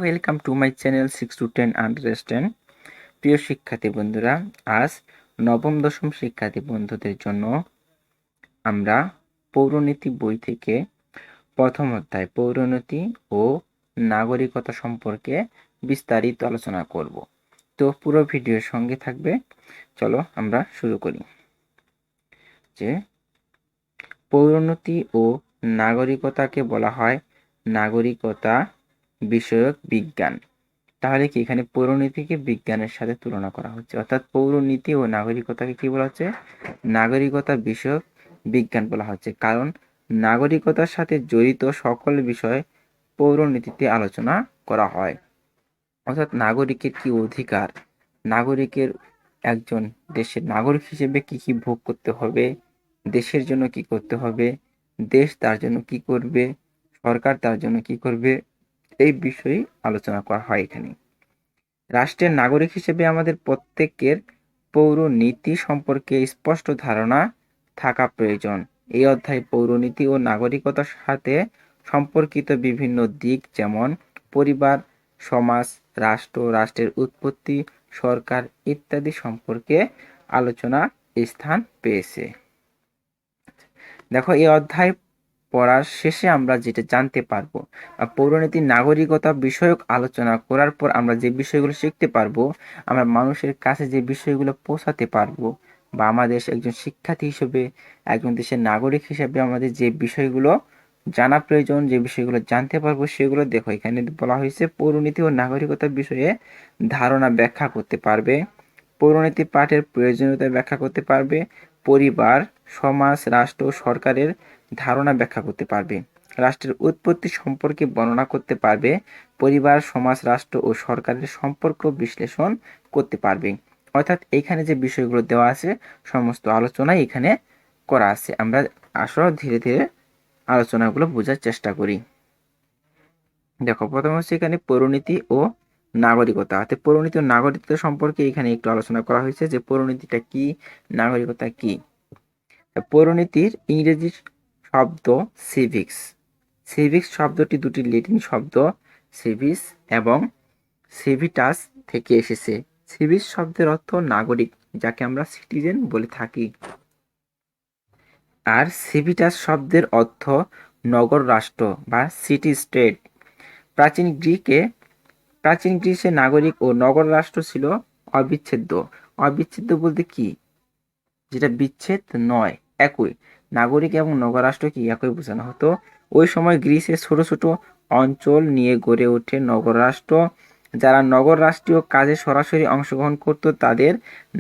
Welcome to my channel 6 to 10 understand. প্রিয় শিক্ষার্থী বন্ধুরা, আজ নবম দশম শিক্ষার্থী বন্ধুদের জন্য আমরা পৌরনীতি বই থেকে প্রথম অধ্যায় পৌরনীতি ও নাগরিকতা সম্পর্কে বিস্তারিত আলোচনা করব। তো পুরো ভিডিওর সঙ্গে থাকবে। চলো আমরা শুরু করি। যে পৌরনীতি ও নাগরিকতাকে বলা হয় নাগরিকতা বিষয়ক বিজ্ঞান। তাহলে কি এখানে পৌরনীতিকে বিজ্ঞানের সাথে তুলনা করা হচ্ছে, অর্থাৎ পৌরনীতি ও নাগরিকতাকে কি বলা হচ্ছে? নাগরিকতা বিষয়ক বিজ্ঞান বলা হচ্ছে, কারণ নাগরিকতার সাথে জড়িত সকল বিষয় পৌরনীতিতে আলোচনা করা হয়। অর্থাৎ নাগরিকের কি অধিকার, নাগরিকের একজন দেশের নাগরিক হিসেবে কি কি ভোগ করতে হবে, দেশের জন্য কি করতে হবে, দেশ তার জন্য কি করবে, সরকার তার জন্য কি করবে, এই বিষয়ে আলোচনা করা হয় এখানে। রাষ্ট্রের নাগরিক হিসেবে আমাদের প্রত্যেকের পৌর নীতি সম্পর্কে স্পষ্ট ধারণা থাকা প্রয়োজন। এই অধ্যায়ে পৌরনীতি ও নাগরিকতার সাথে সম্পর্কিত বিভিন্ন দিক যেমন পরিবার, সমাজ, রাষ্ট্র, রাষ্ট্রের উৎপত্তি, সরকার ইত্যাদি সম্পর্কে আলোচনা স্থান পেয়েছে। দেখো, এই অধ্যায় পড়ার শেষে আমরা যেটা জানতে পারবো, পৌরনীতির নাগরিকতা বিষয়ক আলোচনা করার পর আমরা যে বিষয়গুলো শিখতে পারবো, আমরা মানুষের কাছে যে বিষয়গুলো পৌঁছাতে পারবো, বা আমাদের একজন শিক্ষার্থী হিসেবে, একজন দেশের নাগরিক হিসেবে আমাদের যে বিষয়গুলো জানা প্রয়োজন, যে বিষয়গুলো জানতে পারবো, সেগুলো দেখো এখানে বলা হয়েছে পৌরনীতি ও নাগরিকতার বিষয়ে ধারণা ব্যাখ্যা করতে পারবে, পৌরনীতি পাঠের প্রয়োজনীয়তা ব্যাখ্যা করতে পারবে, পরিবার, সমাজ, রাষ্ট্র, সরকারের ধারণা ব্যাখ্যা করতে পারবে, রাষ্ট্রের উৎপত্তি সম্পর্কে বর্ণনা করতে পারবে, পরিবার, সমাজ, রাষ্ট্র ও সরকারের সম্পর্ক বিশ্লেষণ করতে পারবে। অর্থাৎ এখানে যে বিষয়গুলো দেওয়া আছে সমস্ত আলোচনাই এখানে করা আছে। আমরা আসলে ধীরে ধীরে আলোচনাগুলো বোঝার চেষ্টা করি। দেখো, প্রথমে হচ্ছে এখানে পৌরনীতি ও নাগরিকতা। অর্থাৎ পৌরনীতি ও নাগরিকতা সম্পর্কে এখানে একটু আলোচনা করা হয়েছে যে পৌরনীতিটা কি, নাগরিকতা কি। পৌরনীতির ইংরেজি শব্দ সিভিক্স। সিভিক্স শব্দটি দুটি ল্যাটিন শব্দ সিভিস এবং সিভিটাস থেকে এসেছে। সিভিস শব্দের অর্থ নাগরিক, যাকে আমরা সিটিজেন বলে থাকি, আর সিভিটাস শব্দের অর্থ নগর রাষ্ট্র বা সিটি স্টেট। প্রাচীন গ্রিসে নাগরিক ও নগর রাষ্ট্র ছিল অবিচ্ছেদ্য। অবিচ্ছেদ্য বলতে কি? যেটা বিচ্ছেদ নয়, একই। নাগরিক এবং নগরাষ্ট্র কি একই বোঝানো হতো। ওই সময় গ্রিসে ছোট ছোট অঞ্চল নিয়ে গড়ে ওঠে নগররাষ্ট্র। যারা নগর রাষ্ট্রীয় কাজে সরাসরি অংশগ্রহণ করত তাদের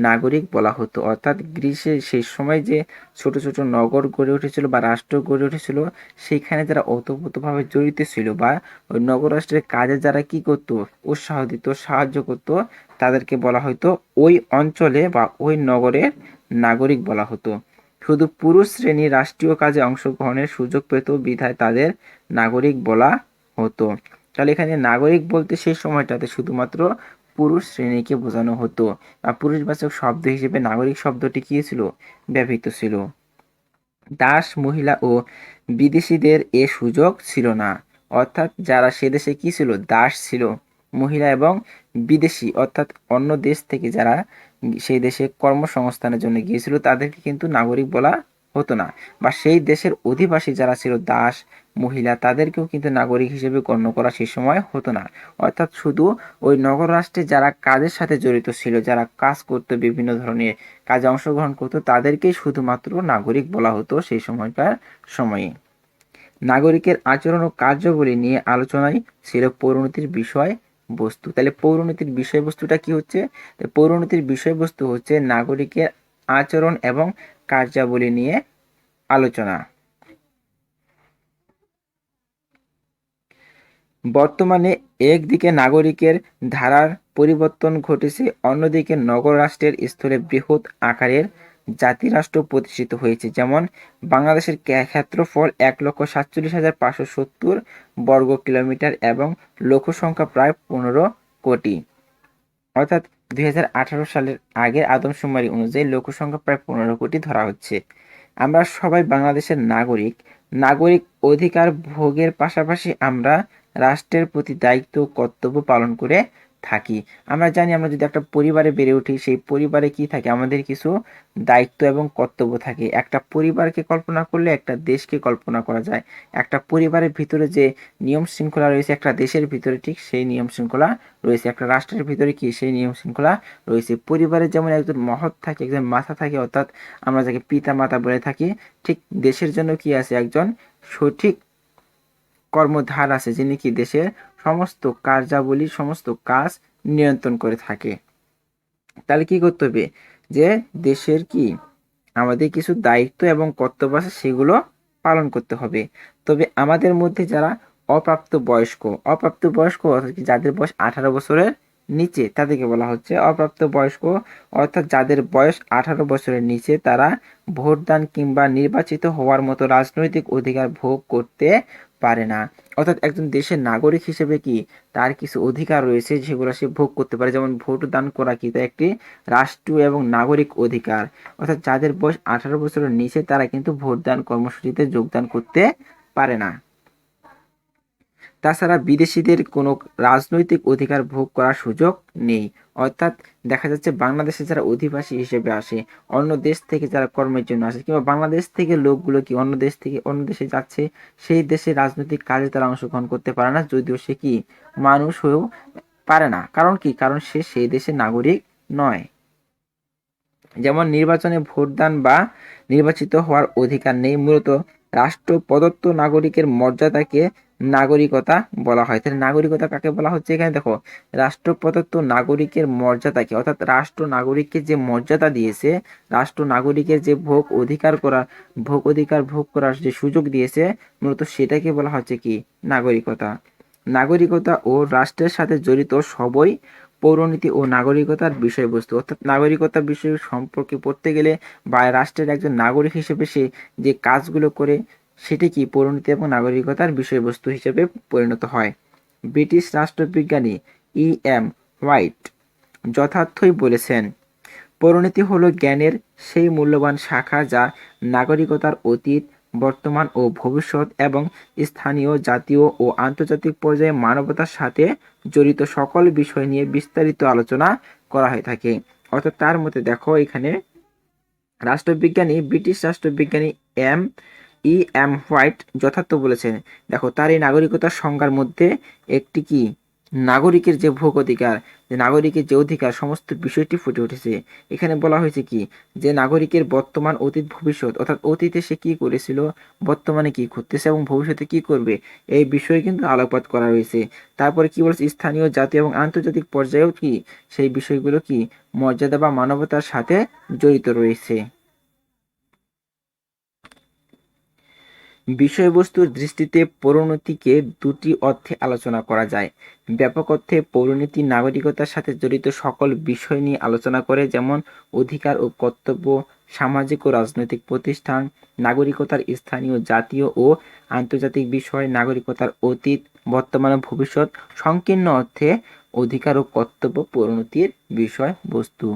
নাগরিক বলা হতো। অর্থাৎ গ্রিসে সেই সময় যে ছোট ছোট নগর গড়ে উঠেছিল বা রাষ্ট্র গড়ে উঠেছিল, সেখানে যারা ওতপ্রোতভাবে জড়িত ছিল বা ওই নগর রাষ্ট্রের কাজে যারা কি করত, উৎসাহ দিত, সাহায্য করত, তাদেরকে বলা হতো ওই অঞ্চলে বা ওই নগরের নাগরিক বলা হতো। শুধু পুরুষ শ্রেণী রাষ্ট্রীয় কাজে অংশগ্রহণের সুযোগ পেত বিধায় তাদের নাগরিক বলা হতো। তাহলে এখানে নাগরিক বলতে সেই সময়টাতে শুধুমাত্র পুরুষ শ্রেণীকে বোঝানো হতো, বা পুরুষবাচক শব্দ হিসেবে নাগরিক শব্দটি কি ছিল? ব্যবহৃত ছিল। দাস, মহিলা ও বিদেশিদের এ সুযোগ ছিল না। অর্থাৎ যারা সে দেশে কি ছিল? দাস ছিল, মহিলা এবং বিদেশি, অর্থাৎ অন্য দেশ থেকে যারা সেই দেশে কর্মসংস্থানের জন্য গিয়েছিল তাদেরকে কিন্তু নাগরিক বলা হতো না। বা সেই দেশের অধিবাসী যারা ছিল দাস, মহিলা, তাদেরকেও কিন্তু নাগরিক হিসেবে গণ্য করা সেই সময় হতো না। অর্থাৎ শুধু ওই নগর রাষ্ট্রে যারা কাজের সাথে জড়িত ছিল, যারা কাজ করতো, বিভিন্ন ধরনের কাজে অংশগ্রহণ করতো, তাদেরকেই শুধুমাত্র নাগরিক বলা হতো সেই সময়কার সময়ে। নাগরিকের আচরণ ও কার্যাবলী নিয়ে আলোচনায় ছিল পৌরনীতির বিষয় বস্তু। তাহলে পৌরনীতির বিষয়বস্তুটা কি হচ্ছে? পৌরনীতির বিষয়বস্তু হচ্ছে নাগরিকের আচরণ এবং কার্যাবলী নিয়ে আলোচনা। বর্তমানে একদিকে নাগরিকের ধারার পরিবর্তন ঘটেছে, অন্যদিকে নগর রাষ্ট্রের স্থলে বৃহৎ আকারের জাতিরাষ্ট্র প্রতিষ্ঠিত হয়েছে। যেমন বাংলাদেশের ক্ষেত্রফল 1,47,570 বর্গ কিলোমিটার এবং লোক সংখ্যা প্রায় 15 কোটি। অর্থাৎ 2018 সালের আগের আদমশুমারি অনুযায়ী লোক সংখ্যা প্রায় 15 কোটি ধরা হচ্ছে। আমরা সবাই বাংলাদেশের নাগরিক। নাগরিক অধিকার ভোগের পাশাপাশি আমরা রাষ্ট্রের প্রতি দায়িত্ব ও কর্তব্য পালন করে থাকি। আমরা জানি আমরা যদি একটা পরিবারে বেড়ে উঠি, সেই পরিবারে কি থাকে, আমাদের কিছু দায়িত্ব এবং কর্তব্য থাকে। একটা পরিবারকে কল্পনা করলে একটা দেশকে কল্পনা করা যায়। একটা পরিবারের ভিতরে যে নিয়ম শৃঙ্খলা রয়েছে, একটা দেশের ভিতরে ঠিক সেই নিয়ম শৃঙ্খলা রয়েছে। একটা রাষ্ট্রের ভিতরে কি সেই নিয়ম শৃঙ্খলা রয়েছে। পরিবারে যেমন একজন মহৎ থাকে, একজন মাথা থাকে, অর্থাৎ আমরা যাকে পিতা মাতা বলে থাকি, ঠিক দেশের জন্য কি আছে, একজন সঠিক কর্মধার আছে, যিনি কি দেশের সমস্ত কার্যাবলী, সমস্ত কাজ নিয়ন্ত্রণ করে থাকে। তাহলে কি করতে হবে, যে দেশের কি আমাদের কিছু দায়িত্ব এবং কর্তব্য আছে, সেগুলো পালন করতে হবে। তবে আমাদের মধ্যে যারা অপ্রাপ্ত বয়স্ক অর্থাৎ কি যাদের বয়স 18 বছরের নিচে, তাদেরকে বলা হচ্ছে অপ্রাপ্ত বয়স্ক। অর্থাৎ যাদের বয়স 18 বছরের নিচে, তারা ভোটদান কিংবা নির্বাচিত হওয়ার মতো রাজনৈতিক অধিকার ভোগ করতে পারে না। অর্থাৎ একজন দেশের নাগরিক হিসেবে কি তার কিছু অধিকার রয়েছে, যেগুলো সে ভোগ করতে পারে। যেমন ভোট দান করা কি তা একটি রাষ্ট্রীয় এবং নাগরিক অধিকার। অর্থাৎ যাদের বয়স 18 বছরের নিচে, তারা কিন্তু ভোটদান কর্মসূচিতে যোগদান করতে পারে না। তাছাড়া বিদেশিদের কোনো রাজনৈতিক অধিকার ভোগ করার সুযোগ নেই। অর্থাৎ দেখা যাচ্ছে বাংলাদেশে যারা অধিবাসী হিসেবে আসে, অন্য দেশ থেকে যারা কর্মের জন্য আসে, কিংবা বাংলাদেশ থেকে লোকগুলো কি অন্য দেশ থেকে অন্য দেশে যাচ্ছে, সেই দেশের রাজনৈতিক কাজে তারা অংশগ্রহণ করতে পারে না, যদিও সে কি মানুষ হয়েও পারে না। কারণ কি, কারণ সে সেই দেশের নাগরিক নয়। যেমন নির্বাচনে ভোটদান বা নির্বাচিত হওয়ার অধিকার নেই। মূলত রাষ্ট্র প্রদত্ত নাগরিকের মর্যাদাকে নাগরিকতা বলা হয়। তাহলে নাগরিকতা কাকে বলা হচ্ছে, এখানে দেখো, রাষ্ট্র প্রদত্ত নাগরিকের মর্যাদাকে, অর্থাৎ রাষ্ট্র নাগরিককে যে মর্যাদা দিয়েছে, রাষ্ট্র নাগরিকের যে ভোগ অধিকার ভোগ করার যে সুযোগ দিয়েছে, মূলত সেটাকে বলা হচ্ছে কি নাগরিকতা। নাগরিকতা ও রাষ্ট্রের সাথে জড়িত সবই পৌরনীতি ও নাগরিকতার বিষয়বস্তু। অর্থাৎ নাগরিকতার বিষয় সম্পর্কে পড়তে গেলে বা রাষ্ট্রের একজন নাগরিক হিসেবে সে যে কাজগুলো করে, সেটি কি পৌরনীতি এবং নাগরিকতার বিষয়বস্তু হিসেবে পরিণত হয়। British রাষ্ট্রবিজ্ঞানী E.M. হোয়াইট যথার্থই বলেছেন, পরিণতি হলো জ্ঞানের সেই মূল্যবান শাখা যা নাগরিকতার অতীত, বর্তমান ও ভবিষ্যৎ এবং স্থানীয়, জাতীয় ও আন্তর্জাতিক পর্যায়ে মানবতার সাথে জড়িত সকল বিষয় নিয়ে বিস্তারিত আলোচনা করা হয়ে থাকে। অর্থাৎ তার মধ্যে দেখো, এখানে ব্রিটিশ রাষ্ট্রবিজ্ঞানী E.M. হোয়াইট যথার্থ বলেছেন। দেখো, তার এই নাগরিকতার সংজ্ঞার মধ্যে একটি কি নাগরিকের যে ভোগ অধিকার, যে নাগরিকের যে অধিকার, সমস্ত বিষয়টি ফুটে উঠেছে। এখানে বলা হয়েছে কি, যে নাগরিকের বর্তমান, অতীত, ভবিষ্যৎ, অর্থাৎ অতীতে সে কি করেছিল, বর্তমানে কি করতেছে এবং ভবিষ্যতে কি করবে, এই বিষয়ে কিন্তু আলোকপাত করা হয়েছে। তারপরে কি বলছে, স্থানীয়, জাতীয় এবং আন্তর্জাতিক পর্যায়েও কি সেই বিষয়গুলো কি মর্যাদা বা মানবতার সাথে জড়িত রয়েছে। বিষয়বস্তুর দৃষ্টিতে পৌরনীতিকে দুটি অর্থে আলোচনা করা যায়। ব্যাপক অর্থে পৌরনীতি নাগরিকতার সাথে জড়িত সকল বিষয় নিয়ে আলোচনা করে, যেমন অধিকার ও কর্তব্য, সামাজিক ও রাজনৈতিক প্রতিষ্ঠান, নাগরিকতার স্থানীয়, জাতীয় ও আন্তর্জাতিক বিষয়, নাগরিকতার অতীত, বর্তমান ও ভবিষ্যৎ। সংকীর্ণ অর্থে অধিকার ও কর্তব্য পৌরনীতির বিষয়বস্তু।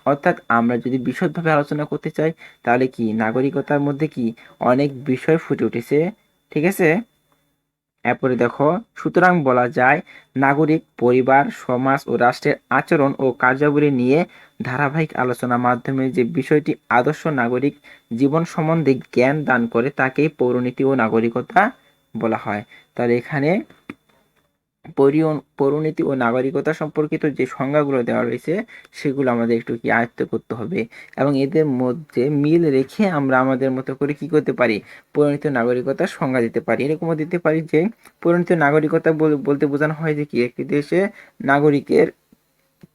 অর্থাৎ আমরা যদি বিশদভাবে আলোচনা করতে চাই, তাহলে কি নাগরিকতার মধ্যে কি অনেক বিষয় ফুটে উঠেছে, ঠিক আছে। এরপরে দেখো, সুতরাং বলা যায় নাগরিক, পরিবার, সমাজ ও রাষ্ট্রের আচরণ ও কার্যাবলী নিয়ে ধারাবাহিক আলোচনার মাধ্যমে যে বিষয়টি আদর্শ নাগরিক জীবন সম্বন্ধে জ্ঞান দান করে, তাকেই পৌরনীতি ও নাগরিকতা বলা হয়। তাহলে এখানে পৌরনীতি ও নাগরিকতা সম্পর্কিত যে সংজ্ঞাগুলো দেওয়া রয়েছে, সেগুলো আমাদের একটু কি আয়ত্ত করতে হবে, এবং এদের মধ্যে মিল রেখে আমরা আমাদের মতো করে কি করতে পারি, পরিণত নাগরিকতার সংজ্ঞা দিতে পারি। এরকমও দিতে পারি যে পরিণত নাগরিকতা বলতে বোঝানো হয় যে কি একটি দেশে নাগরিকের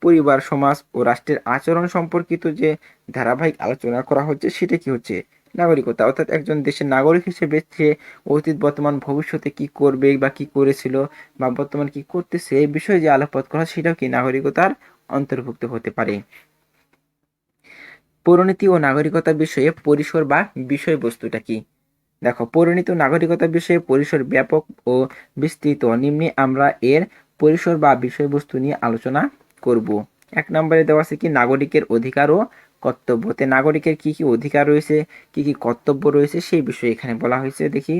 পরিবার, সমাজ ও রাষ্ট্রের আচরণ সম্পর্কিত যে ধারাবাহিক আলোচনা করা হচ্ছে, সেটা কি হচ্ছে নাগরিকতা। অর্থাৎ একজন দেশের নাগরিক হিসেবে সে অতীত, বর্তমান, ভবিষ্যতে কি করবে বা কি করেছিল বা বর্তমান কি করতেছে, এই বিষয়ে যে আলোকপাত করা, সেটাও কি নাগরিকতার অন্তর্ভুক্ত হতে পারে। পরিণতি ও নাগরিকতা বিষয়ে পরিসর বা বিষয়বস্তুটা কি। দেখো, পরিণত নাগরিকতা বিষয়ে পরিসর ব্যাপক ও বিস্তৃত। নিম্নে আমরা এর পরিসর বা বিষয়বস্তু নিয়ে আলোচনা করব। 1 নম্বরে দেওয়া আছে কি নাগরিকের অধিকার ও কর্তব্যতে নাগরিকের কি কি অধিকার রয়েছে, কি কি কর্তব্য রয়েছে সেই বিষয়ে এখানে বলা হয়েছে। দেখি,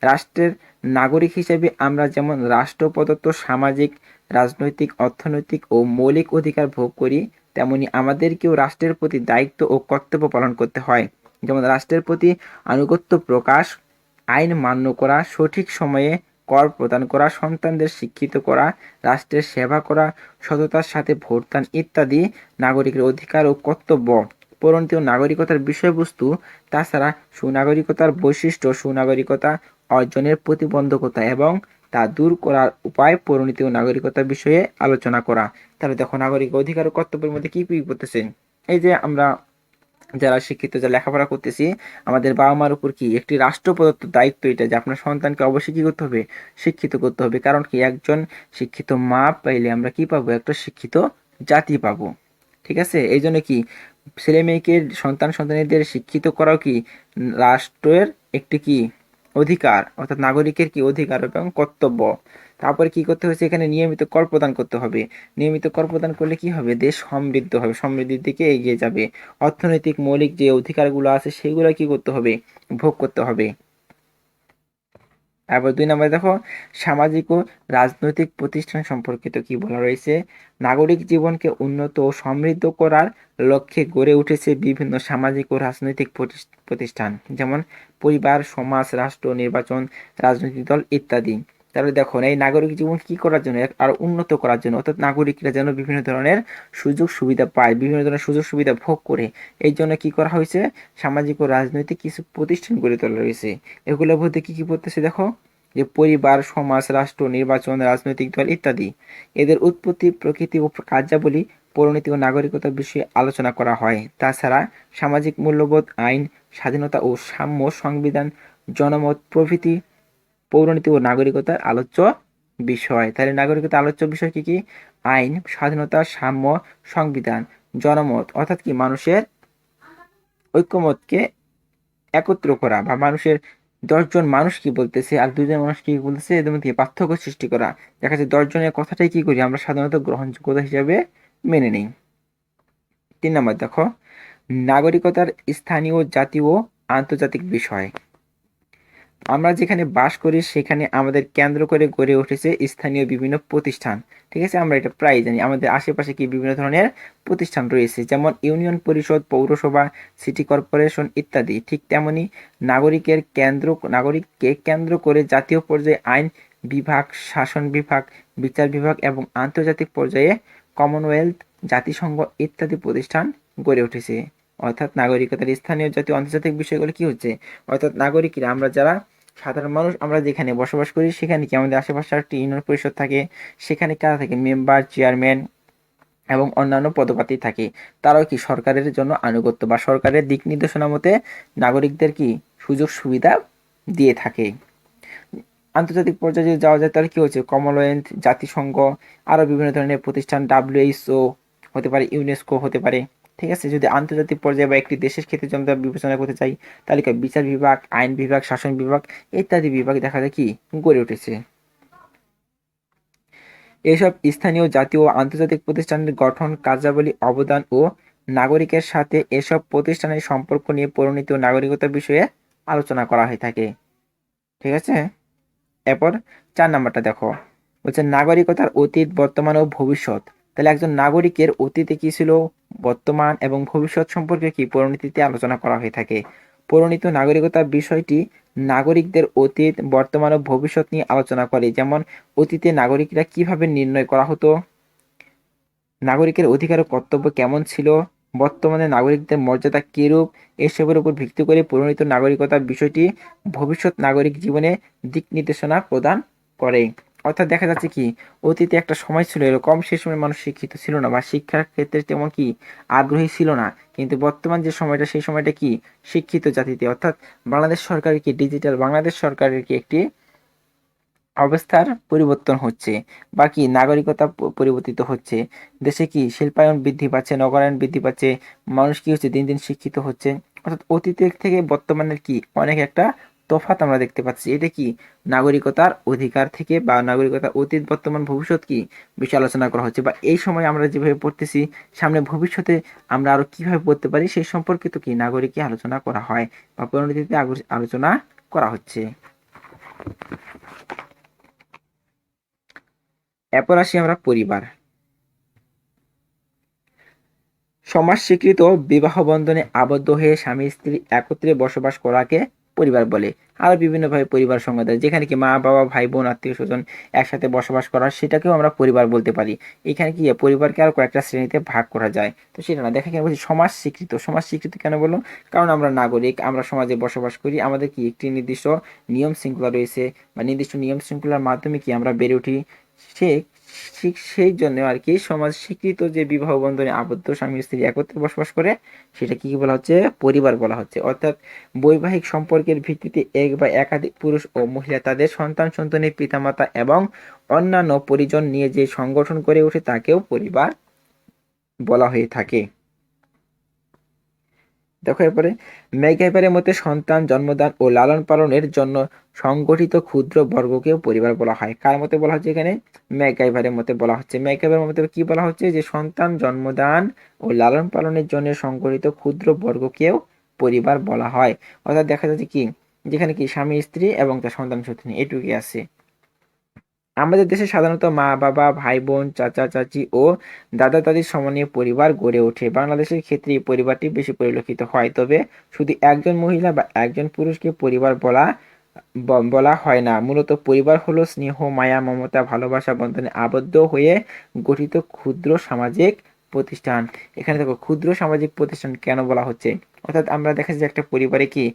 রাষ্ট্রের নাগরিক হিসেবে আমরা যেমন রাষ্ট্র প্রদত্ত সামাজিক, রাজনৈতিক, অর্থনৈতিক ও মৌলিক অধিকার ভোগ করি, তেমনি আমাদেরকেও রাষ্ট্রের প্রতি দায়িত্ব ও কর্তব্য পালন করতে হয়। যেমন রাষ্ট্রের প্রতি আনুগত্য প্রকাশ, আইন মান্য করা, সঠিক সময়ে কর প্রদান করা, সন্তানদের শিক্ষিত করা, রাষ্ট্রের সেবা করা, সততার সাথে ভোটদান ইত্যাদি নাগরিকের অধিকার ও কর্তব্য। পরিণত নাগরিকতার বিষয়বস্তু। তাছাড়া সুনাগরিকতার বৈশিষ্ট্য, সুনাগরিকতা অর্জনের প্রতিবন্ধকতা এবং তা দূর করার উপায়, পরিণত নাগরিকতার বিষয়ে আলোচনা করা। তাহলে দেখো, নাগরিক অধিকার ও কর্তব্যের মধ্যে কি কি করতেছে। এই যে আমরা যারা শিক্ষিত, যারা লেখাপড়া করতেছি, আমাদের বাবা মার উপর কি একটি রাষ্ট্র প্রদত্ত দায়িত্ব, এটা যে আপনার সন্তানকে অবশ্যই কি করতে হবে, শিক্ষিত করতে হবে। কারণ কি, একজন শিক্ষিত মা পাইলে আমরা কি পাবো, একটা শিক্ষিত জাতি পাবো। ঠিক আছে, এই জন্য কি ছেলে মেয়েকে, সন্তানদের শিক্ষিত করাও কি রাষ্ট্রের একটি কি অধিকার, অর্থাৎ নাগরিকের কি অধিকার এবং কর্তব্য। তারপরে কি করতে হচ্ছে, এখানে নিয়মিত কর প্রদান করতে হবে। নিয়মিত কর প্রদান করলে কি হবে, দেশ সমৃদ্ধ হবে, সমৃদ্ধির দিকে এগিয়ে যাবে। অর্থনৈতিক মৌলিক যে অধিকারগুলো আছে সেগুলো কি করতে হবে, ভোগ করতে হবে। তারপর 2 নম্বরে দেখো, সামাজিক ও রাজনৈতিক প্রতিষ্ঠান সম্পর্কিত কি বলা রয়েছে। নাগরিক জীবনকে উন্নত ও সমৃদ্ধ করার লক্ষ্যে গড়ে উঠেছে বিভিন্ন সামাজিক ও রাজনৈতিক প্রতিষ্ঠান, যেমন পরিবার, সমাজ, রাষ্ট্র, নির্বাচন, রাজনৈতিক দল ইত্যাদি। তাহলে দেখো, এই নাগরিক জীবন কি করার জন্য, আর উন্নত করার জন্য, অর্থাৎ নাগরিকরা যেন বিভিন্ন ধরনের সুযোগ সুবিধা পায়, বিভিন্ন ধরনের সুযোগ সুবিধা ভোগ করে, এই জন্য কি করা হয়েছে, সামাজিক ও রাজনৈতিক কিছু প্রতিষ্ঠান গড়ে তোলা রয়েছে। এগুলোর মধ্যে কি কি পড়তেছে দেখো, যে পরিবার, সমাজ, রাষ্ট্র, নির্বাচন, রাজনৈতিক দল ইত্যাদি। এদের উৎপত্তি, প্রকৃতি ও কার্যাবলী, পরিণতি ও নাগরিকতার বিষয়ে আলোচনা করা হয়। তাছাড়া সামাজিক মূল্যবোধ, আইন, স্বাধীনতা ও সাম্য, সংবিধান, জনমত প্রভৃতি পৌরনীতি ও নাগরিকতার আলোচ্য বিষয়। তাহলে নাগরিকতার আলোচ্য বিষয় কি কি, আইন, স্বাধীনতা, সাম্য, সংবিধান, জনমত, অর্থাৎ কি মানুষের ঐক্যমতকে একত্র করা, বা মানুষের 10 জন মানুষ কি বলতেছে আর 2 জন মানুষ কি বলতেছে, এদের মধ্যে পার্থক্য সৃষ্টি করা। দেখা যাচ্ছে 10 জনের কথাটাই কি করি আমরা সাধারণত গ্রহণযোগ্যতা হিসাবে মেনে নিই। 3 নম্বর দেখো, নাগরিকতার স্থানীয়, জাতীয় ও আন্তর্জাতিক বিষয়। আমরা যেখানে বাস করি সেখানে আমাদের কেন্দ্র করে গড়ে উঠেছে স্থানীয় বিভিন্ন প্রতিষ্ঠান। ঠিক আছে, আমরা এটা প্রায় জানি, আমাদের আশেপাশে কি বিভিন্ন ধরনের প্রতিষ্ঠান রয়েছে, যেমন ইউনিয়ন পরিষদ, পৌরসভা, সিটি কর্পোরেশন ইত্যাদি। ঠিক তেমনি নাগরিককে কেন্দ্র করে জাতীয় পর্যায়ে আইন বিভাগ, শাসন বিভাগ, বিচার বিভাগ এবং আন্তর্জাতিক পর্যায়ে কমনওয়েলথ, জাতিসংঘ ইত্যাদি প্রতিষ্ঠান গড়ে উঠেছে। অর্থাৎ নাগরিকতার স্থানীয়, জাতীয়, আন্তর্জাতিক বিষয়গুলো কি হচ্ছে, অর্থাৎ নাগরিকরা, আমরা যারা সাধারণ মানুষ, আমরা যেখানে বসবাস করি সেখানে কি আমাদের আশেপাশে একটি ইউনিয়ন পরিষদ থাকে, সেখানে কারা থাকে, মেম্বার, চেয়ারম্যান এবং অন্যান্য পদপাতি থাকে। তারাও কি সরকারের জন্য আনুগত্য বা সরকারের দিক নির্দেশনা মতে নাগরিকদের কি সুযোগ সুবিধা দিয়ে থাকে। আন্তর্জাতিক পর্যায়ে যদি যাওয়া যায় তাহলে কি হচ্ছে, কমনওয়েলথ, জাতিসংঘ, আরও বিভিন্ন ধরনের প্রতিষ্ঠান, WHO হতে পারে, ইউনেস্কো হতে পারে। ঠিক আছে, যদি আন্তর্জাতিক পর্যায়ে বা একটি দেশের ক্ষেত্রে যদি আমরা বিবেচনা করতে চাই তাহলে কি বিচার বিভাগ, আইন বিভাগ, শাসন বিভাগ ইত্যাদি বিভাগ দেখা যায় কি গড়ে উঠেছে। এসব স্থানীয়, জাতীয় ও আন্তর্জাতিক প্রতিষ্ঠানের গঠন, কার্যাবলী, অবদান ও নাগরিকের সাথে এসব প্রতিষ্ঠানের সম্পর্ক নিয়ে পরিণতি ও নাগরিকতার বিষয়ে আলোচনা করা হয়ে থাকে। ঠিক আছে, এরপর 4 নাম্বারটা দেখো, বলছে নাগরিকতার অতীত, বর্তমান ও ভবিষ্যৎ। তাহলে একজন নাগরিকের অতীতে কি ছিল, বর্তমান এবং ভবিষ্যৎ সম্পর্কে কি পরিণতিতে আলোচনা করা হয়ে থাকে। পরিণত নাগরিকতার বিষয়টি নাগরিকদের অতীত, বর্তমান ও ভবিষ্যৎ নিয়ে আলোচনা করে। যেমন অতীতে নাগরিকরা কিভাবে নির্ণয় করা হতো, নাগরিকের অধিকার ও কর্তব্য কেমন ছিল, বর্তমানে নাগরিকদের মর্যাদা কিরূপ, এসবের উপর ভিত্তি করে পরিণত নাগরিকতার বিষয়টি ভবিষ্যৎ নাগরিক জীবনে দিক নির্দেশনা প্রদান করে। অর্থাৎ দেখা যাচ্ছে কি অতীতে একটা সময় ছিল এরকম, সেই সময় মানুষ শিক্ষিত ছিল না বা শিক্ষার ক্ষেত্রে তেমন কি আগ্রহী ছিল না, কিন্তু বর্তমান যে সময়টা সেই সময়টা কি শিক্ষিত জাতিতে, অর্থাৎ বাংলাদেশ সরকারের কি ডিজিটাল বাংলাদেশ সরকারের কি একটি অবস্থার পরিবর্তন হচ্ছে, বা কি নাগরিকতা পরিবর্তিত হচ্ছে। দেশে কি শিল্পায়ন বৃদ্ধি পাচ্ছে, নগরায়ন বৃদ্ধি পাচ্ছে, মানুষ কি হচ্ছে দিন দিন শিক্ষিত হচ্ছে। অর্থাৎ অতীতের থেকে বর্তমানের কি অনেক একটা তফাৎ আমরা দেখতে পাচ্ছি। এটা কি নাগরিকতার অধিকার থেকে বা নাগরিকতার অতীত বর্তমান ভবিষ্যৎ কি বিষয়ে আলোচনা করা হচ্ছে, বা এই সময় আমরা যেভাবে পড়তেছি সামনে ভবিষ্যতে আমরা আরো কিভাবে পড়তে পারি সেই সম্পর্কিত কি নাগরিকে আলোচনা করা হয় বা পরিণতিতে আলোচনা করা হচ্ছে। এরপর আসি আমরা পরিবার। সমাজ স্বীকৃত বিবাহ বন্ধনে আবদ্ধ হয়ে স্বামী স্ত্রী একত্রে বসবাস করাকে পরিবার বলে। আরো বিভিন্নভাবে পরিবার সংজ্ঞা দেয়, যেখানে কি মা বাবা ভাই বোন আত্মীয় স্বজন একসাথে বসবাস করা, সেটাকেও আমরা পরিবার বলতে পারি। এখানে কি পরিবারকে আরো কয়েকটা শ্রেণীতে ভাগ করা যায়, তো সেটা না, দেখা কেন বলছি সমাজ স্বীকৃত। সমাজ স্বীকৃত কেন বললাম? কারণ আমরা নাগরিক, আমরা সমাজে বসবাস করি, আমাদের কি একটি নির্দিষ্ট নিয়ম শৃঙ্খলা রয়েছে, বা নির্দিষ্ট নিয়ম শৃঙ্খলার মাধ্যমে কি আমরা বেড়ে উঠি। সে ঠিক সেই জন্য আর কি সমাজ স্বীকৃত যে বিবাহ বন্ধনে আবদ্ধ স্বামী স্ত্রী একত্রে বসবাস করে সেটা কি বলা হচ্ছে? পরিবার বলা হচ্ছে। অর্থাৎ বৈবাহিক সম্পর্কের ভিত্তিতে এক বা একাধিক পুরুষ ও মহিলা তাদের সন্তান সন্ততি পিতামাতা এবং অন্যান্য পরিজন নিয়ে যে সংগঠন করে ওঠে তাকেও পরিবার বলা হয়ে থাকে। দেখো এরপরে, ম্যাকগাইভারের মতে সন্তান জন্মদান ও লালন পালনের জন্য সংগঠিত ক্ষুদ্র বর্গকেও পরিবার বলা হয়। কার মতে বলা হচ্ছে এখানে? ম্যাকগাইভারের মতে বলা হচ্ছে। ম্যাকগাইভারের মতে কি বলা হচ্ছে? যে সন্তান জন্মদান ও লালন পালনের জন্য সংগঠিত ক্ষুদ্র বর্গকেও পরিবার বলা হয়। অর্থাৎ দেখা যাচ্ছে কি, যেখানে কি স্বামী স্ত্রী এবং তার সন্তান সন্ততি এটুকুই আছে। আমাদের দেশে সাধারণত মা বাবা ভাই বোন চাচা চাচি ও দাদা দাদির সমন্বয়ে পরিবার গড়ে ওঠে। বাংলাদেশের ক্ষেত্রে এই পরিবারটি বেশি পরিলক্ষিত হয়, তবে শুধু একজন মহিলা বা একজন পুরুষকে পরিবার বলা হয় না। মূলত পরিবার হলো স্নেহ মায়া মমতা ভালোবাসা বন্ধনে আবদ্ধ হয়ে গঠিত ক্ষুদ্র সামাজিক প্রতিষ্ঠান। এখানে দেখো ক্ষুদ্র সামাজিক প্রতিষ্ঠান কেন বলা হচ্ছে? অর্থাৎ আমরা দেখা যায় যে একটা পরিবারে কি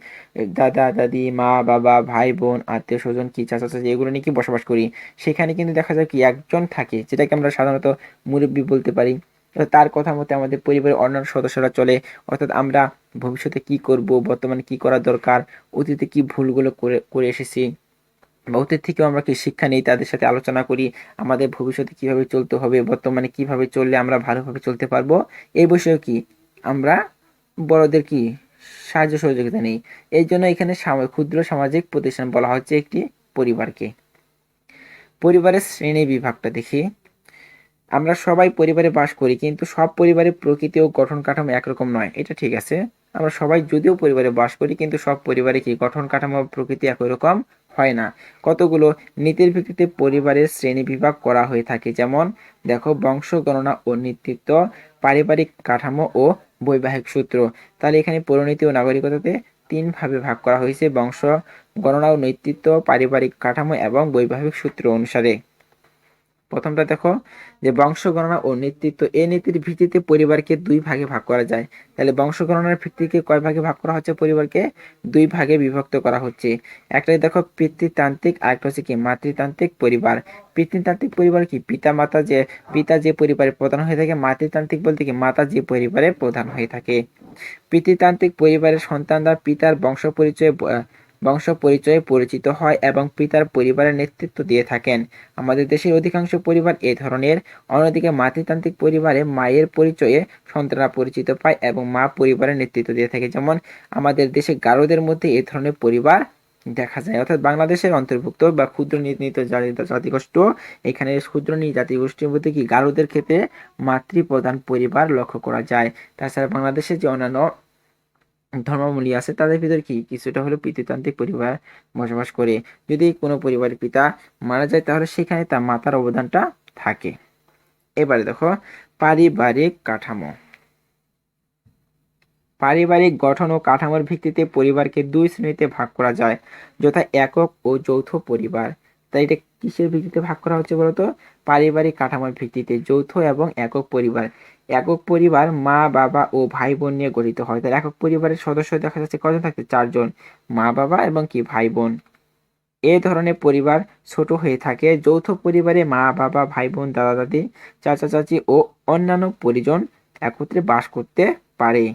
দাদা দাদি মা বাবা ভাই বোন আত্মীয় স্বজন কি চাচা চাচি এগুলো নিয়ে কি বসবাস করি। সেখানে কিন্তু দেখা যায় কি একজন থাকে, যেটাকে আমরা সাধারণত মুরব্বি বলতে পারি। তার কথা মতে আমাদের পরিবারের অন্যান্য সদস্যরা চলে। অর্থাৎ আমরা ভবিষ্যতে কি করব, বর্তমানে কি করা দরকার, অতীতে কি ভুলগুলো করে করে এসেছি বা অতীত থেকেও আমরা কি শিক্ষা নেই, তাদের সাথে আলোচনা করি আমাদের ভবিষ্যতে কিভাবে চলতে হবে, বর্তমানে কিভাবে চললে আমরা ভালোভাবে চলতে পারবো, এই বিষয়ে কি আমরা বড়দের কি সাহায্য সহযোগিতা নেই। এই জন্য এখানে ক্ষুদ্র সামাজিক প্রতিষ্ঠান বলা হচ্ছে একটি পরিবারকে। পরিবারের শ্রেণী বিভাগটা দেখি। আমরা সবাই পরিবারে বাস করি, কিন্তু সব পরিবারের প্রকৃতি ও গঠন কাঠামো একরকম নয়, এটা ঠিক আছে। আমরা সবাই যদিও পরিবারে বাস করি, কিন্তু সব পরিবারে কি গঠন কাঠামো প্রকৃতি একই রকম হয় না। কতগুলো নীতির ভিত্তিতে পরিবারের শ্রেণী বিভাগ করা হয়ে থাকে, যেমন দেখো বংশ গণনা ও নেতৃত্ব, পারিবারিক কাঠামো ও বৈবাহিক সূত্র। তাহলে এখানে পরিণতি ও নাগরিকতাতে তিন ভাবে ভাগ করা হয়েছে, বংশ গণনা ও নেতৃত্ব, পারিবারিক কাঠামো এবং বৈবাহিক সূত্র অনুসারে। প্রথমটা দেখো যে বংশ গণনা ও নেতৃত্ব, এই নীতির ভিত্তিতে পরিবারকে দুই ভাগে ভাগ করা যায়। তাহলে বংশ গণনার ভিত্তিতে কয় ভাগে ভাগ করা হচ্ছে? পরিবারকে দুই ভাগে বিভক্ত করা হচ্ছে। একটা দেখো পিতৃতান্ত্রিক, আরেকটা হচ্ছে কি মাতৃতান্ত্রিক পরিবার। পিতৃতান্ত্রিক পরিবার কি পিতা যে পরিবারের প্রধান হয়ে থাকে, মাতৃতান্ত্রিক বলতে কি মাতা যে পরিবারের প্রধান হয়ে থাকে। পিতৃতান্ত্রিক পরিবারের সন্তানরা পিতার বংশ পরিচয়ে পরিচিত হয় এবং পিতার পরিবারের নেতৃত্ব দিয়ে থাকেন। আমাদের দেশের অধিকাংশ পরিবার এ ধরনের। অন্যদিকে মাতৃতান্ত্রিক পরিবারে মায়ের পরিচয়ে সন্তানরা পরিচিত পায় এবং মা পরিবারের নেতৃত্ব দিয়ে থাকে। যেমন আমাদের দেশে গারোদের মধ্যে এ ধরনের পরিবার দেখা যায়। অর্থাৎ বাংলাদেশের অন্তর্ভুক্ত বা ক্ষুদ্র নির্যাতিত জাতিগোষ্ঠী, এখানে ক্ষুদ্র জাতিগোষ্ঠীর মধ্যে কি গারোদের ক্ষেত্রে মাতৃপ্রধান পরিবার লক্ষ্য করা যায়। তাছাড়া বাংলাদেশের যে অন্যান্য ধর্মাবলী আছে তাদের ভিতর কি কিছুটা হলো পিতৃতান্ত্রিক পরিবার বসবাস করে। যদি কোনো পরিবারের পিতা মারা যায় তাহলে সেখানে তার মাতার অবদানটা থাকে। এবারে দেখো পারিবারিক কাঠামো। পারিবারিক গঠন ও কাঠামোর ভিত্তিতে পরিবারকে দুই শ্রেণীতে ভাগ করা যায়, যথা একক ও যৌথ পরিবার। তাই এটা কিসের ভিত্তিতে ভাগ করা হচ্ছে বলতো? পারিবারিক কাঠামোর ভিত্তিতে যৌথ এবং একক পরিবার। একক পরিবার মা বাবা ও ভাই বোন নিয়ে গঠিত হয়। তাই একক পরিবারের সদস্য দেখা যাচ্ছে কজন থাকছে? চারজন, মা বাবা এবং কি ভাই বোন। এ ধরনের পরিবার ছোট হয়ে থাকে। যৌথ পরিবারে মা বাবা ভাই বোন দাদা দাদি চাচা চাচি ও অন্যান্য পরিজন একত্রে বাস করতে পারে।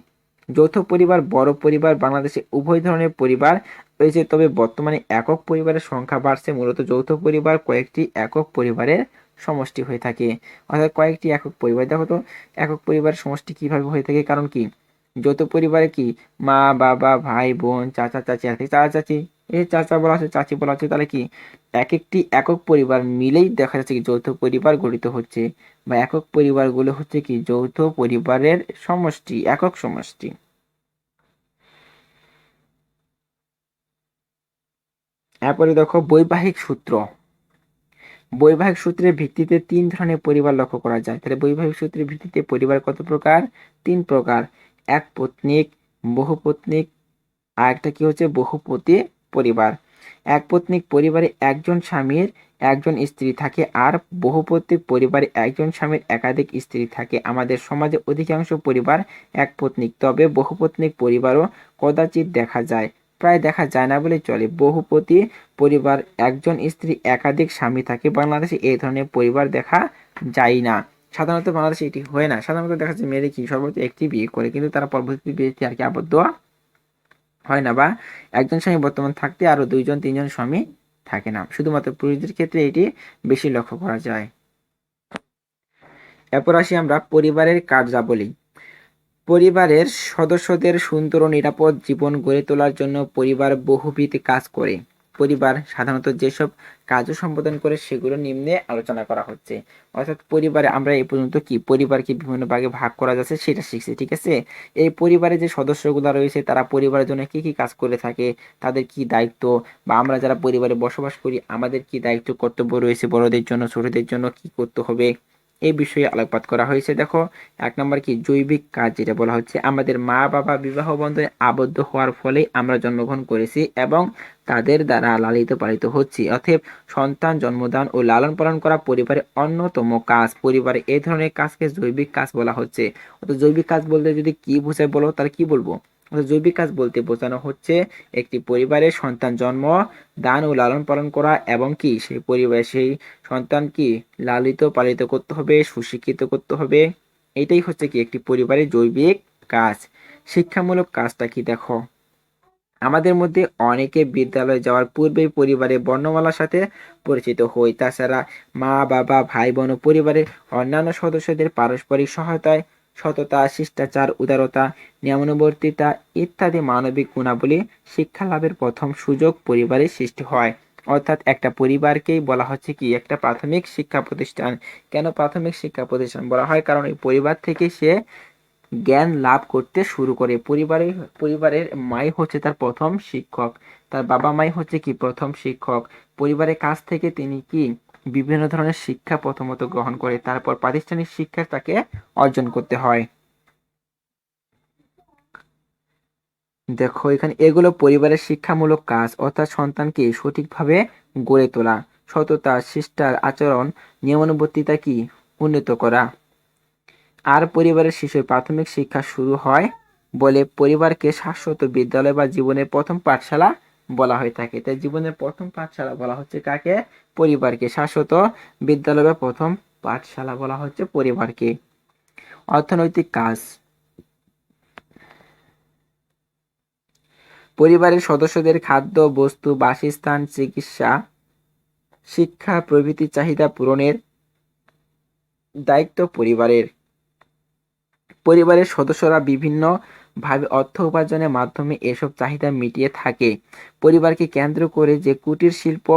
যৌথ পরিবার বড় পরিবার, বাংলাদেশে উভয় ধরনের পরিবার রয়েছে, তবে বর্তমানে একক পরিবারের সংখ্যা বাড়ছে। মূলত যৌথ পরিবার কয়েকটি একক পরিবারের সমষ্টি হয়ে থাকে। অর্থাৎ কয়েকটি একক পরিবার। দেখো তো একক পরিবারের সমষ্টি কিভাবে হয়ে থাকে, কারণ কি যৌথ পরিবারে কি মা বাবা ভাই বোন চাচা চাচি আছে, চাচা চাচি এই চাচা বলা হচ্ছে, চাচি বলা হচ্ছে, তাহলে কি এক একটি একক পরিবার মিলেই দেখা যাচ্ছে কি যৌথ পরিবার গঠিত হচ্ছে, বা একক পরিবারগুলো হচ্ছে কি যৌথ পরিবারের সমষ্টি, একক সমষ্টি। এরপরে দেখো বৈবাহিক সূত্র। বৈবাহিক সূত্রের ভিত্তিতে তিন ধরনের পরিবার লক্ষ্য করা যায়। তাহলে বৈবাহিক সূত্রের ভিত্তিতে পরিবার কত প্রকার? তিন প্রকার। এক পত্নিক, বহুপত্নিক, আর একটা কি হচ্ছে বহুপতি পরিবার। একপত্নিক পরিবারে একজন স্বামীর একজন স্ত্রী থাকে, আর বহুপত্নিক পরিবারে একজন স্বামীর একাধিক স্ত্রী থাকে। আমাদের সমাজে অধিকাংশ পরিবার একপত্নিক, তবে বহুপত্নিক পরিবারও কদাচিৎ দেখা যায়, প্রায় দেখা যায় না বলে চলে। বহুপতি পরিবার, একজন স্ত্রী একাধিক স্বামী থাকে। বাংলাদেশে এই ধরনের পরিবার দেখা যায় না। সাধারণত বাংলাদেশে এটি হয় না। সাধারণত দেখা যায় মেয়েরা কি সর্বোচ্চ একটি বিয়ে করে, কিন্তু তারা পরবর্তী বিয়েতে আর কি আবদ্ধ হয় না, বা একজন স্বামী বর্তমান থাকতে আরো দুইজন তিনজন স্বামী থাকে না। শুধুমাত্র পুরুষদের ক্ষেত্রে এটি বেশি লক্ষ্য করা যায়। এরপর আসি আমরা পরিবারের কার্যাবলী। পরিবারের সদস্যদের সুন্দর ও নিরাপদ জীবন গড়ে তোলার জন্য পরিবার বহুবিধ কাজ করে। পরিবার সাধারণত যেসব কাজও সম্পাদন করে সেগুলো নিম্নে আলোচনা করা হচ্ছে। অর্থাৎ পরিবারে আমরা এই পর্যন্ত কি পরিবারকে বিভিন্ন ভাগে ভাগ করা যাচ্ছে সেটা শিখছি, ঠিক আছে। এই পরিবারে যে সদস্যগুলো রয়েছে তারা পরিবারের জন্য কি কি কাজ করে থাকে, তাদের কি দায়িত্ব, বা আমরা যারা পরিবারে বসবাস করি আমাদের কি দায়িত্ব কর্তব্য রয়েছে, বড়দের জন্য ছোটদের জন্য কি করতে হবে, এই বিষয়ে আলোকপাত করা হয়েছে। দেখো এক নম্বর কি জৈবিক কাজ, যেটা বলা হচ্ছে আমাদের মা বাবা বিবাহ বন্ধনে আবদ্ধ হওয়ার ফলে আমরা জন্মগ্রহণ করেছি এবং তাদের দ্বারা লালিত পালিত হচ্ছি। অতএব সন্তান জন্মদান ও লালন পালন করা পরিবারের অন্যতম কাজ। পরিবারে এই ধরনের কাজকে জৈবিক কাজ বলা হচ্ছে। অর্থাৎ জৈবিক কাজ বলতে যদি কি বোঝায় বলো, তাহলে কি বলবো? অর্থাৎ জৈবিক কাজ বলতে বোঝানো হচ্ছে একটি পরিবারের সন্তান জন্ম দান ও লালন পালন করা, এবং কি সেই পরিবার সেই সন্তান কি লালিত পালিত করতে হবে, সুশিক্ষিত করতে হবে। এটাই হচ্ছে কি একটি পরিবারের জৈবিক কাজ। শিক্ষামূলক কাজটা কি দেখো, আমাদের মধ্যে অনেকে বিদ্যালয়ে যাওয়ার পূর্বেই পরিবারের বর্ণমালার সাথে পরিচিত হই। তাছাড়া মা বাবা ভাই বোন ও পরিবারের অন্যান্য সদস্যদের পারস্পরিক সহায়তায় সততা, শিষ্টাচার, উদারতা, নিয়মানুবর্তিতা ইত্যাদি মানবিক গুণাবলী শিক্ষা লাভের প্রথম সুযোগ পরিবারের সৃষ্টি হয়। অর্থাৎ একটা পরিবারকেই বলা হচ্ছে কি একটা প্রাথমিক শিক্ষা প্রতিষ্ঠান। কেন প্রাথমিক শিক্ষা প্রতিষ্ঠান বলা হয়? কারণ এই পরিবার থেকে সে জ্ঞান লাভ করতে শুরু করে। পরিবারের মাই হচ্ছে তার প্রথম শিক্ষক, তার বাবা মাই হচ্ছে কি প্রথম শিক্ষক। পরিবারের কাছ থেকে তিনি কি বিভিন্ন ধরনের শিক্ষা প্রথমত গ্রহণ করে, তারপর প্রাতিষ্ঠানিক শিক্ষা তাকে অর্জন করতে হয়। দেখো এখানে এগুলো পরিবারের শিক্ষামূলক কাজ, অর্থাৎ সন্তানকে সঠিকভাবে গড়ে তোলা, সততা, শিষ্টার আচরণ, নিয়মানুবর্তিতা কি উন্নত করা। আর পরিবারের শিশুর প্রাথমিক শিক্ষা শুরু হয় বলে পরিবারকে শাশ্বত বিদ্যালয় বা জীবনের প্রথম পাঠশালা বলা হয়ে থাকে। তাই জীবনের প্রথম পাঠশালা বলা হচ্ছে কাকে? পরিবারকে। শাশ্বত বিদ্যালয় বা প্রথম পাঠশালা বলা হচ্ছে পরিবারকে। অর্থনৈতিক কাজ, পরিবারের সদস্যদের খাদ্য, বস্তু, বাসস্থান, চিকিৎসা, শিক্ষা প্রভৃতি চাহিদা পূরণের দায়িত্ব পরিবারের। পরিবারের সদস্যরা বিভিন্ন ভাবে অর্থ উপার্জনের মাধ্যমে এসব চাহিদা মিটিয়ে থাকে। পরিবারকে কেন্দ্র করে যে কুটির শিল্প,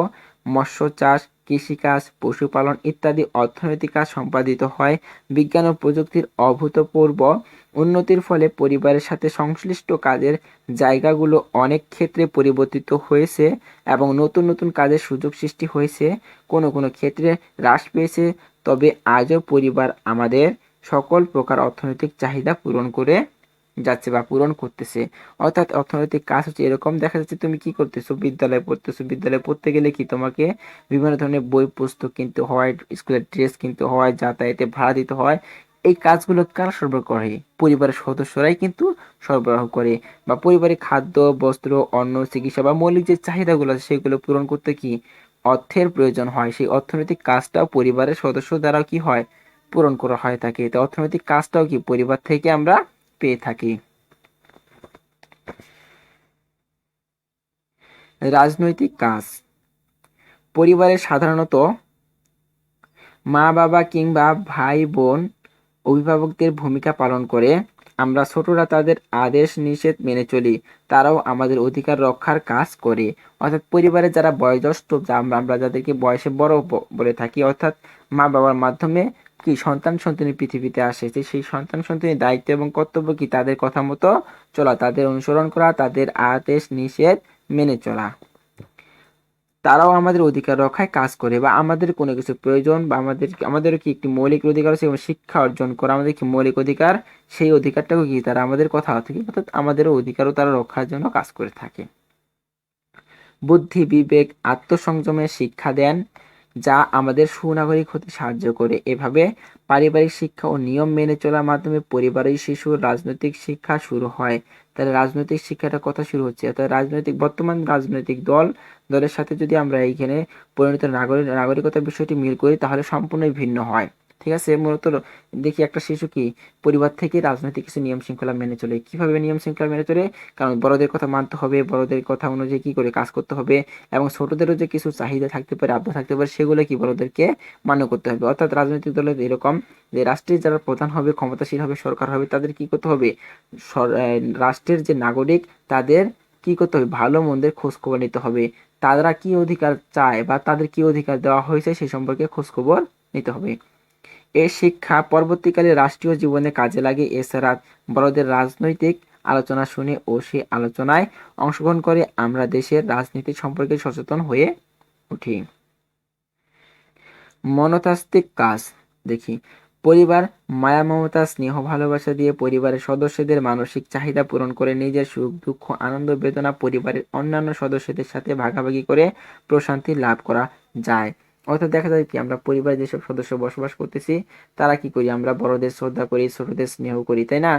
মৎস্য চাষ, কৃষিকাজ, পশুপালন ইত্যাদি অর্থনৈতিক কাজ সম্পাদিত হয়। বিজ্ঞান ও প্রযুক্তির অভূতপূর্ব উন্নতির ফলে পরিবারের সাথে সংশ্লিষ্ট কাজের জায়গাগুলো অনেক ক্ষেত্রে পরিবর্তিত হয়েছে এবং নতুন নতুন কাজের সুযোগ সৃষ্টি হয়েছে। কোনো কোনো ক্ষেত্রে হ্রাস পেয়েছে। তবে আজও পরিবার আমাদের সকল প্রকার অর্থনৈতিক চাহিদা পূরণ করে যাচ্ছে বা পূরণ করতেছে। অর্থাৎ অর্থনৈতিক কাজ হচ্ছে এরকম, দেখা যাচ্ছে তুমি কি করতেছো, বিদ্যালয়ে পড়তেছো, বিদ্যালয়ে পড়তে গেলে কি তোমাকে বিভিন্ন ধরনের বই পুস্তক কিনতে হয়, স্কুলের ড্রেস কিনতে হয়, যাতায়াতে ভাড়া দিতে হয়। এই কাজগুলো কারা সরবরাহ করে? পরিবারের সদস্যরাই কিন্তু সরবরাহ করে। বা পরিবারের খাদ্য, বস্ত্র, অন্ন, চিকিৎসা বা মৌলিক যে চাহিদাগুলো আছে সেগুলো পূরণ করতে কি অর্থের প্রয়োজন হয়। সেই অর্থনৈতিক কাজটাও পরিবারের সদস্য দ্বারা কি হয় পূরণ করা হয় থাকে। তো অর্থনৈতিক কাজটাও কি পরিবার থেকে আমরা পেয়ে থাকি। রাজনৈতিক কাজ, পরিবারের সাধারণত মা বাবা কিংবা ভাই বোন অভিভাবকদের ভূমিকা পালন করে। আমরা ছোটরা তাদের আদেশ নিষেধ মেনে চলি, তারাও আমাদের অধিকার রক্ষার কাজ করে। অর্থাৎ পরিবারে যারা বয়োজ্যেষ্ঠ, আমরা যাদেরকে বয়সে বড় বলে থাকি, অর্থাৎ মা বাবার মাধ্যমে কি সন্তান সন্ততি পৃথিবীতে আসে, যে সেই সন্তান সন্ততির দায়িত্ব এবং কর্তব্য কি তাদের কথা মতো চলা, তাদের অনুসরণ করা, তাদের আদেশ নিষেধ মেনে চলা। তারাও আমাদের অধিকার রক্ষায় কাজ করে, বা আমাদের কোনো কিছু প্রয়োজন বা আমাদেরও কি একটি মৌলিক অধিকার আছে এবং শিক্ষা অর্জন করা আমাদের কি মৌলিক অধিকার, সেই অধিকারটাও কি তারা আমাদের কথা থেকে, অর্থাৎ আমাদেরও অধিকারও তারা রক্ষার জন্য কাজ করে থাকে। বুদ্ধি, বিবেক, আত্মসংযমের শিক্ষা দেন, যা আমাদের সুনাগরিক হতে সাহায্য করে। এভাবে পারিবারিক শিক্ষা ও নিয়ম মেনে চলার মাধ্যমে পরিবারের শিশুর রাজনৈতিক শিক্ষা শুরু হয়। তাহলে রাজনৈতিক শিক্ষাটা কথা শুরু হচ্ছে, অর্থাৎ বর্তমান রাজনৈতিক দলের সাথে যদি আমরা এইখানে পরিণত নাগরিকতার বিষয়টি মিল করি, তাহলে সম্পূর্ণই ভিন্ন হয়। ঠিক আছে, মূলত দেখি একটা শিশু কি পরিবার থেকে রাজনৈতিক কিছু নিয়ম শৃঙ্খলা মেনে চলে। কিভাবে নিয়ম শৃঙ্খলা মেনে চলে? কারণ বড়দের কথা মানতে হবে, বড়দের কথা অনুযায়ী কি করে কাজ করতে হবে, এবং ছোটদেরও যে কিছু চাহিদা থাকতে পারে, আবদার থাকতে পারে, সেগুলো কি বড়দেরকে মান্য করতে হবে। অর্থাৎ রাজনৈতিক দলের এরকম যে রাষ্ট্রের যারা প্রধান হবে, ক্ষমতাশীল হবে, সরকার হবে, তাদের কি করতে হবে, রাষ্ট্রের যে নাগরিক তাদের কি করতে হবে, ভালো মন্দের খোঁজ খবর নিতে হবে। তারা কি অধিকার চায় বা তাদের কি অধিকার দেওয়া হয়েছে সেই সম্পর্কে খোঁজ খবর নিতে হবে। এই শিক্ষা পরবর্তীকালে রাষ্ট্রীয় জীবনে কাজে লাগে। এছাড়া বড়দের রাজনৈতিক আলোচনা শুনে ও সেই আলোচনায় অংশগ্রহণ করে আমরা দেশের রাজনীতি সম্পর্কে সচেতন হয়ে উঠি। মনস্তাত্ত্বিক কাজ দেখি। পরিবার মায়া, মমতা, স্নেহ, ভালোবাসা দিয়ে পরিবারের সদস্যদের মানসিক চাহিদা পূরণ করে নিজের সুখ দুঃখ আনন্দ বেদনা পরিবারের অন্যান্য সদস্যদের সাথে ভাগাভাগি করে প্রশান্তি লাভ করা যায়। অর্থাৎ দেখা যায় কি আমরা পরিবারে যেসব সদস্য বসবাস করতেছি, তারা কি করি, আমরা বড়দের শ্রদ্ধা করি, ছোটদের স্নেহ করি, তাই না?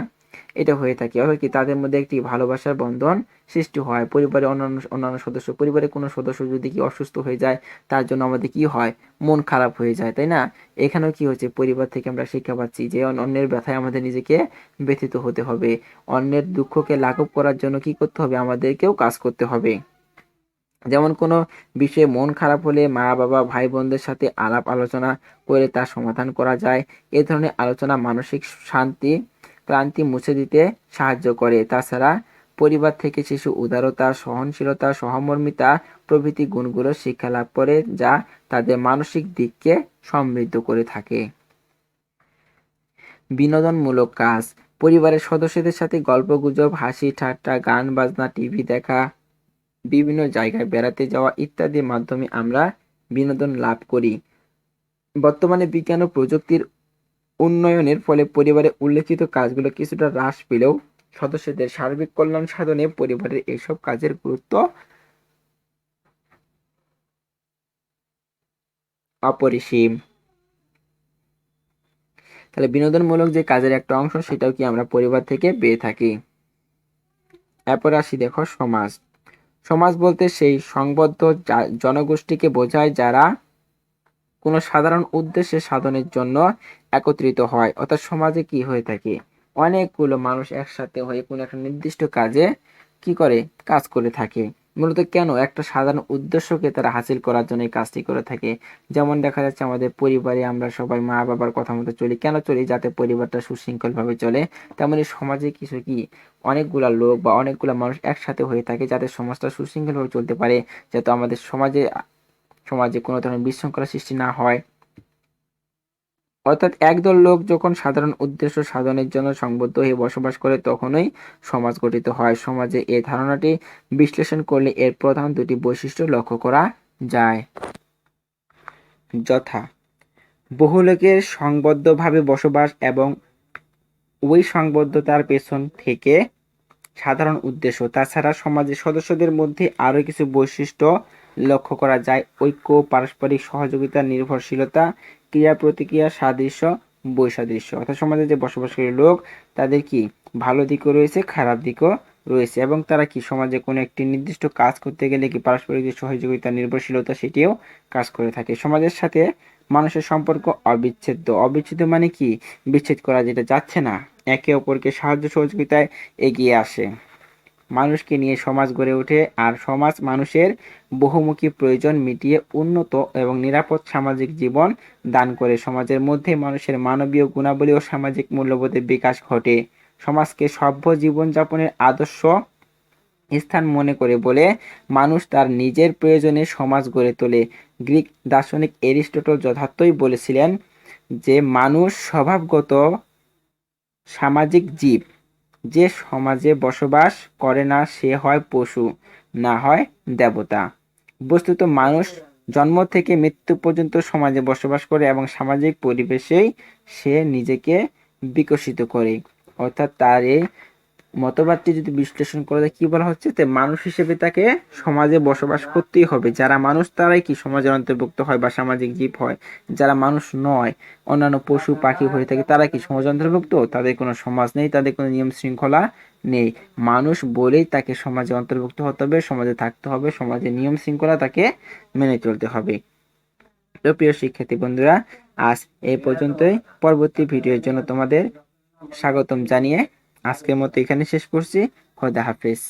এটা হয়ে থাকে। অর্থাৎ কি তাদের মধ্যে একটি ভালোবাসার বন্ধন সৃষ্টি হয়। পরিবারের অন্যান্য সদস্য, পরিবারের কোনো সদস্য যদি কি অসুস্থ হয়ে যায়, তার জন্য আমাদের কি হয়, মন খারাপ হয়ে যায়, তাই না? এখানেও কি হচ্ছে, পরিবার থেকে আমরা শিক্ষা পাচ্ছি যে অন্যের ব্যথায় আমাদের নিজেকে ব্যথিত হতে হবে, অন্যের দুঃখকে লাঘব করার জন্য কি করতে হবে, আমাদেরকেও কাজ করতে হবে। যেমন কোনো বিষয়ে মন খারাপ হলে মা বাবা ভাই বোনদের সাথে আলাপ আলোচনা করে তার সমাধান করা যায়। এ ধরনের আলোচনা মানসিক শান্তি ক্লান্তি মুছে দিতে সাহায্য করে। তাছাড়া পরিবার থেকে শিশু উদারতা, সহনশীলতা, সহমর্মিতা প্রভৃতি গুণগুলো শিক্ষা লাভ করে, যা তাদের মানসিক দিককে সমৃদ্ধ করে থাকে। বিনোদনমূলক কাজ। পরিবারের সদস্যদের সাথে গল্পগুজব, হাসি ঠাট্টা, গান বাজনা, টিভি দেখা, বিভিন্ন জায়গায় বেড়াতে যাওয়া ইত্যাদির মাধ্যমে আমরা বিনোদন লাভ করি। বর্তমানে বিজ্ঞান ও প্রযুক্তির উন্নয়নের ফলে পরিবারে উল্লেখিত কাজগুলো কিছুটা হ্রাস পেলেও সদস্যদের সার্বিক কল্যাণ সাধনে পরিবারের এসব কাজের গুরুত্ব অপরিসীম। তাহলে বিনোদনমূলক যে কাজের একটা অংশ, সেটাও কি আমরা পরিবার থেকে পেয়ে থাকি। এরপর আসি দেখো সমাজ। সমাজ বলতে সেই সংবদ্ধ জনগোষ্ঠীকে বোঝায় যারা কোনো সাধারণ উদ্দেশ্যে সাধনের জন্য একত্রিত হয়। অর্থাৎ সমাজে কি হয়ে থাকে, অনেকগুলো মানুষ একসাথে হয়ে কোনো একটা নির্দিষ্ট কাজে কি করে, কাজ করে থাকে। মূলত কেন, একটা সাধারণ উদ্দেশ্যকে তারা হাসিল করার জন্য এই কাজটি করে থাকে। যেমন দেখা যাচ্ছে আমাদের পরিবারে আমরা সবাই মা বাবার কথা মতো চলি, কেন চলি, যাতে পরিবারটা সুশৃঙ্খল ভাবে চলে। তেমনি সমাজে কিছু কি অনেকগুলা লোক বা অনেকগুলা মানুষ একসাথে হয়ে থাকে যাতে সমাজটা সুশৃঙ্খল ভাবে চলতে পারে, যাতে আমাদের সমাজে কোনো ধরনের বিশৃঙ্খলা সৃষ্টি না হয়। অর্থাৎ একদল লোক যখন সাধারণ উদ্দেশ্য সাধনের জন্য সংবদ্ধ হয়ে বসবাস করে, তখনই সমাজ গঠিত হয়। সমাজে এই ধারণাটি বিশ্লেষণ করলে এর প্রধান দুটি বৈশিষ্ট্য লক্ষ্য করা যায়। যথা বহু লোকের সংবদ্ধভাবে বসবাস এবং ওই সংবদ্ধতার পেছন থেকে সাধারণ উদ্দেশ্য। তাছাড়া সমাজের সদস্যদের মধ্যে আরও কিছু বৈশিষ্ট্য লক্ষ্য করা যায়। ঐক্য, পারস্পরিক সহযোগিতা, নির্ভরশীলতা, ক্রিয়া প্রতিক্রিয়া, সাদৃশ্য, বৈসাদৃশ্য। অর্থাৎ সমাজে যে বসবাসকারী লোক, তাদের কি ভালো দিকও রয়েছে, খারাপ দিকও রয়েছে, এবং তারা কি সমাজে কোনো একটি নির্দিষ্ট কাজ করতে গেলে কি পারস্পরিক যে সহযোগিতা, নির্ভরশীলতা, সেটিও কাজ করে থাকে। সমাজের সাথে মানুষের সম্পর্ক অবিচ্ছেদ্য। অবিচ্ছেদ্য মানে কি, বিচ্ছেদ করা যেটা যাচ্ছে না, একে অপরকে সাহায্য সহযোগিতায় এগিয়ে আসে। মানুষকে নিয়ে সমাজ গড়ে ওঠে, আর সমাজ মানুষের বহুমুখী প্রয়োজন মিটিয়ে উন্নত এবং নিরাপদ সামাজিক জীবন দান করে। সমাজের মধ্যে মানুষের মানবীয় গুণাবলী ও সামাজিক মূল্যবোধের বিকাশ ঘটে। সমাজকে সভ্য জীবনযাপনের আদর্শ স্থান মনে করে বলে মানুষ তার নিজের প্রয়োজনে সমাজ গড়ে তোলে। গ্রিক দার্শনিক এরিস্টটল যথার্থই বলেছিলেন যে মানুষ স্বভাবগত সামাজিক জীব, যে সমাজে বসবাস করে না সে হয় পশু, না হয় দেবতা। বস্তুত মানুষ জন্ম থেকে মৃত্যু পর্যন্ত সমাজে বসবাস করে এবং সামাজিক পরিবেশেই সে নিজেকে বিকশিত করে। অর্থাৎ তার এই মতবাদটি যদি বিশ্লেষণ করা যায়, কি বলা হচ্ছে, যে মানুষ হিসেবে তাকে সমাজে বসবাস করতেই হবে। যারা মানুষ তারাই কি সমাজের অন্তর্ভুক্ত হয় বা সামাজিক জীব হয়। যারা মানুষ নয়, অন্যান্য পশু পাখি হয়ে থাকে, তারা কি সমাজ অন্তর্ভুক্ত? তাদের কোনো সমাজ নেই, তাদের কোনো নিয়ম শৃঙ্খলা নেই। মানুষ বলেই তাকে সমাজে অন্তর্ভুক্ত হতে হবে, সমাজে থাকতে হবে, সমাজের নিয়ম শৃঙ্খলা তাকে মেনে চলতে হবে। তো প্রিয় শিক্ষার্থী বন্ধুরা, আজ এই পর্যন্তই। পরবর্তী ভিডিওর জন্য তোমাদের স্বাগতম জানিয়ে আজকের মতো এখানে শেষ করছি। খোদা হাফেজ।